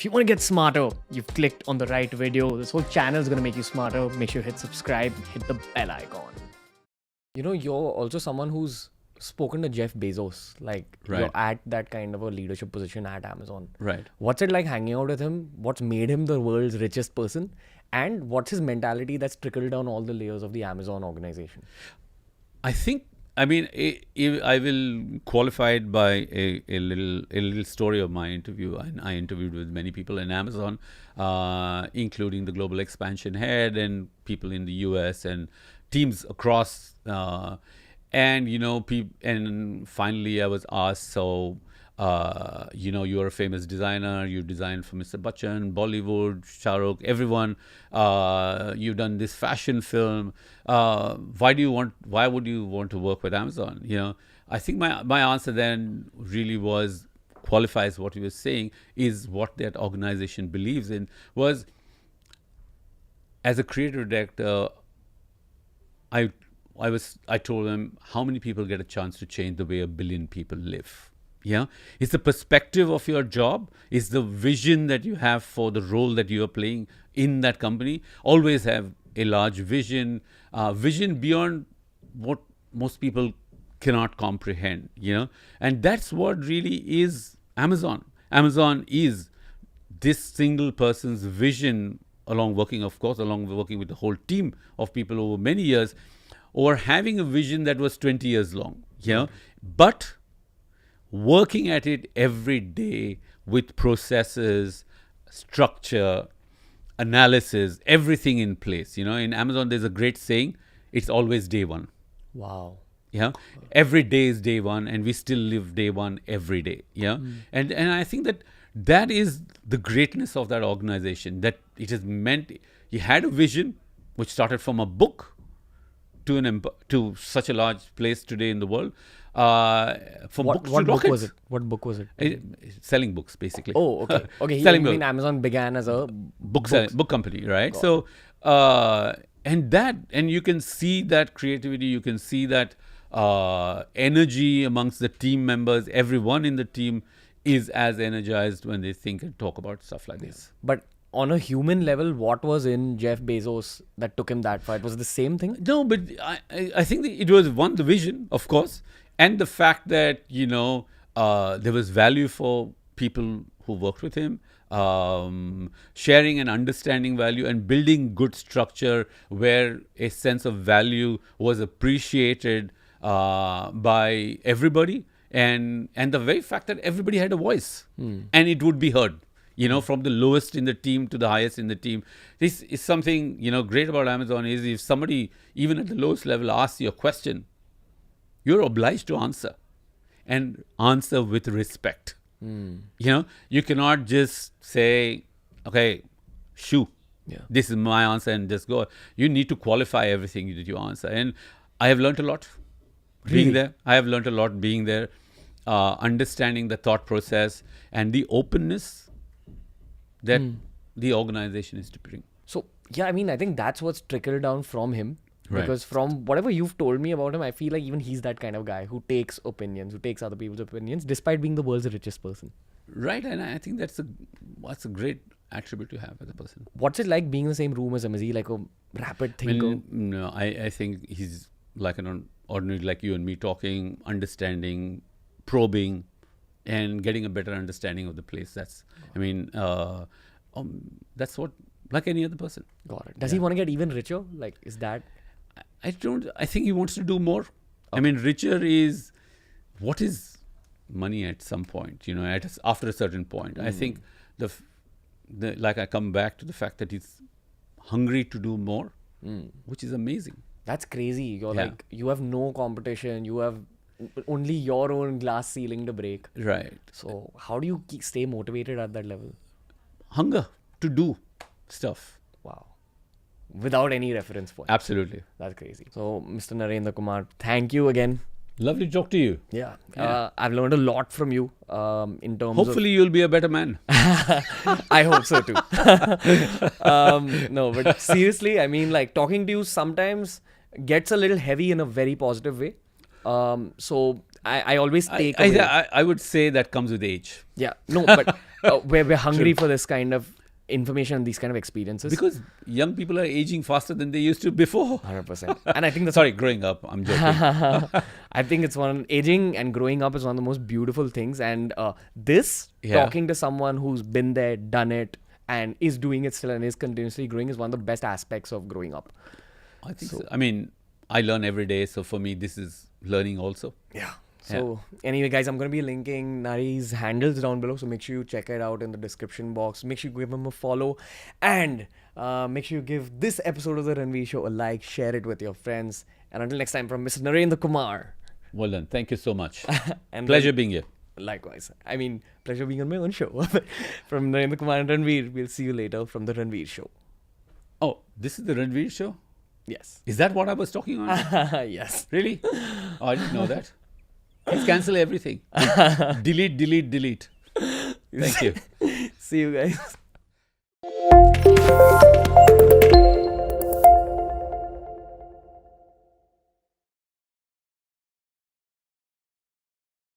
If you want to get smarter, you've clicked on the right video. This whole channel is going to make you smarter. Make sure you hit subscribe, hit the bell icon. You know, you're also someone who's spoken to Jeff Bezos. Like, you're at that kind of a leadership position at Amazon. Right. What's it like hanging out with him? What's made him the world's richest person? And what's his mentality that's trickled down all the layers of the Amazon organization? I will qualify it by a little story of my interview. I interviewed with many people in Amazon, including the global expansion head and people in the US and teams across. And finally I was asked, so you're a famous designer. You designed for Mr. Bachchan, Bollywood, Shah Rukh, everyone. You've done this fashion film. Why would you want to work with Amazon? You know, I think my answer then really qualifies what you were saying, is what that organization believes in. Was, as a creative director, I told them, how many people get a chance to change the way 1 billion people live? Yeah, it's the perspective of your job, it's the vision that you have for the role that you are playing in that company. Always have a large vision, vision beyond what most people cannot comprehend, you know. And that's what really is Amazon. Amazon is this single person's vision, along working with the whole team of people over many years, or having a vision that was 20 years long, you know, but working at it every day with processes, structure, analysis, everything in place. You know, in Amazon, there's a great saying, it's always day one. Wow. Yeah. Every day is day one, and we still live day one every day. Yeah. And I think that is the greatness of that organization, that it has meant, he had a vision which started from a book to such a large place today in the world. What book was it? What book was it? Selling books, basically. Oh, okay. Okay, Selling mean Amazon began as a book company, right? So, and you can see that creativity, you can see that energy amongst the team members. Everyone in the team is as energized when they think and talk about stuff like this. But on a human level, what was in Jeff Bezos that took him that far? Was it the same thing? No, but I think it was the vision, of course, and the fact that, you know, there was value for people who worked with him, sharing and understanding value and building good structure where a sense of value was appreciated by everybody, and the very fact that everybody had a voice and it would be heard. You know, from the lowest in the team to the highest in the team. This is something, you know, great about Amazon is, if somebody, even at the lowest level, asks you a question, you're obliged to answer, and answer with respect. You know, you cannot just say, okay, shoo, this is my answer, and just go. You need to qualify everything that you answer. And I have learned a lot being there. I have learned a lot being there, understanding the thought process and the openness that the organization is to bring. So, yeah, I mean, I think that's what's trickled down from him. Right. Because from whatever you've told me about him, I feel like even he's that kind of guy who takes opinions, who takes other people's opinions, despite being the world's richest person. Right, and I think that's a great attribute to have as a person. What's it like being in the same room as him? Is he like a rapid thinker? No, I think he's like an ordinary, like you and me, talking, understanding, probing, and getting a better understanding of the place. That's what, like any other person. Got it. Does he want to get even richer? Like, is that? I think he wants to do more. Okay. I mean, richer is, what is money at some point, you know, after a certain point. I think like I come back to the fact that he's hungry to do more, which is amazing. That's crazy. You're like, you have no competition. You have only your own glass ceiling to break. Right. So how do you stay motivated at that level? Hunger to do stuff. Wow. Without any reference point. Absolutely. That's crazy. So Mr. Narendra Kumar, thank you again. Lovely to talk to you. Yeah. I've learned a lot from you in terms Hopefully you'll be a better man. I hope so too. No, but seriously, I mean, like, talking to you sometimes gets a little heavy in a very positive way. So I always take away. I would say that comes with age. Yeah. No, but we're hungry for this kind of information and these kind of experiences. Because young people are aging faster than they used to before. 100%. And I think that's Sorry, growing up. I'm joking. I think it's aging and growing up is one of the most beautiful things. And talking to someone who's been there, done it, and is doing it still and is continuously growing is one of the best aspects of growing up. I think so. I mean, I learn every day. So for me, this is learning also. Yeah. So anyway, guys, I'm going to be linking Nari's handles down below. So make sure you check it out in the description box. Make sure you give him a follow. And make sure you give this episode of The Ranveer Show a like. Share it with your friends. And until next time, from Mr. Narendra Kumar. Well done. Thank you so much. And Pleasure being here. Likewise. I mean, pleasure being on my own show. From Narendra Kumar and Ranveer, we'll see you later from The Ranveer Show. Oh, this is The Ranveer Show? Yes. Is that what I was talking on? Yes. Really? Oh, I didn't know that. Please cancel everything. Delete. Thank you. See you guys.